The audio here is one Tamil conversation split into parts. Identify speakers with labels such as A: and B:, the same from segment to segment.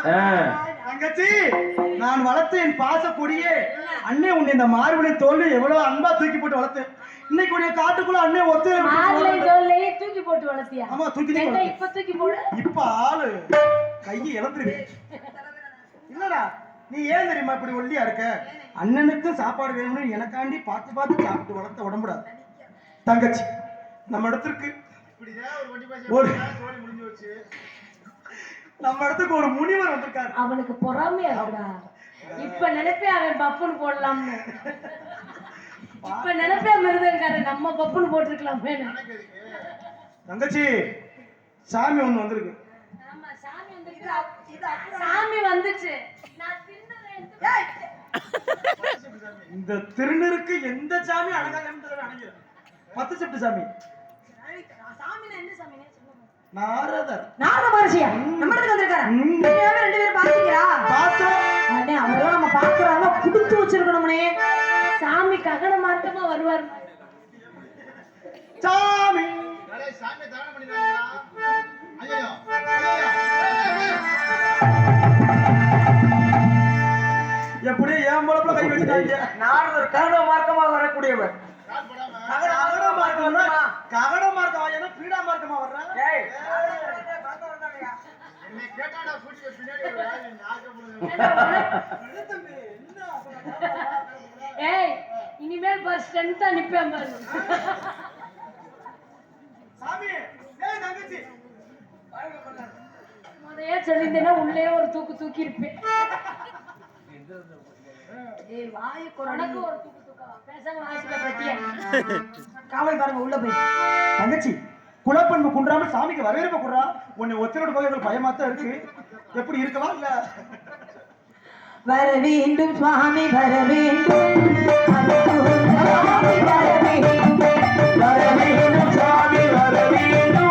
A: தங்கச்சி, நான் வளர்த்த என் பாச கொடியே அண்ணே, உன்னை இந்த மார்பளை தோல்வி எவ்வளவு அன்பா தூக்கி போட்டு வளர்த்தேன். இன்னைக்கு உடைய காட்டுக்குள்ள அண்ணே ஒத்து
B: தூக்கி போட்டு வளர்த்தியா?
A: ஆமா, தூக்கி
B: இப்ப தூக்கி போடு.
A: இப்ப ஆளு கையை இழந்துருவேன். இல்லடா, நீ ஏன் தெரியுமா இப்படி ஒல்லியா இருக்க? அண்ணனுக்கும் சாப்பாடு வேணும்னு எனக்காண்டி பார்த்து பார்த்து சாப்பிட்டு வளர்த்த உடம்புடாது. தங்கச்சி, நம்ம இடத்துக்கு நம்ம இடத்துக்கு ஒரு முனிவர் வந்திருக்காரு.
B: அவனுக்கு பொறாமையா இருக்குடா. இப்ப நினைப்பேன் அவன் பப்புன்னு போடலாம்னு. இப்ப நினைப்பேன் மிருதங்காரன் நம்ம பப்புன்னு போட்டிருக்கலாமே.
A: தங்கச்சி, சாமி ஒண்ணு வந்திருக்கு.
B: சாமி வந்துச்சு.
A: இந்த திருநருக்கு எந்த சாமி அழகாக பத்து செப்டு சாமி. நாரதர்.
B: நாரத மகரிஷியா நம்ம இடத்துக்கு வந்திருக்காரு. உண்மையாவே ரெண்டு பேரும் பாத்தீங்களா?
A: பார்த்தோம்
B: அண்ணே, அவரெல்லாம் நம்ம பாக்குறாங்க, குடுத்து வச்சிருக்கணும்னே. சாமி ககன மார்க்கமா வருவார்.
A: சாமி
C: சாமி தானம் பண்ணிடுறாங்களா? ஐயோ
A: எப்படி ஏன் பொழப்புல கை வச்சுட்டாங்க?
D: நாரதர் ககன மார்க்கமாக வரக்கூடியவர்.
A: ககன மார்க்கம் ஏன்னா பீடா மார்க்கமா வர்றாங்க.
B: ஏய், இனிமேல் பஸ் ஸ்ட்ரென்த்தா நிப்பேன் பாரு.
A: சாமி, ஏய் தங்கச்சி,
B: முதையே சொல்லிருந்தேன்னா உள்ளே ஒரு தூக்கி இருப்பேன். ஏய், வாயை கொரடக்கு ஒரு தூக்கு பேசாம வாசிக்க பத்தியா?
D: காவல் பாருங்க, உள்ள போய்.
A: தங்கச்சி, குலப்பண்பு குன்றாம சாமிக்கு வரவேற்ப குடுறா. உன்னை ஒத்தரோடு போய் எங்களுக்கு பயமாத்தான் இருக்கு. எப்படி இருக்கவா இல்ல?
D: வர வேண்டும் சுவாமி, வர வேண்டும், வர வேண்டும், வர வேண்டும் சுவாமி, வர வேண்டும்,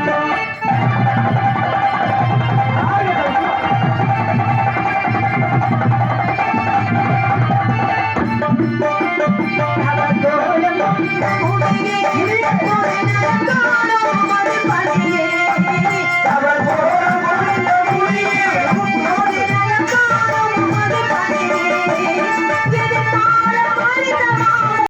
A: Thank you.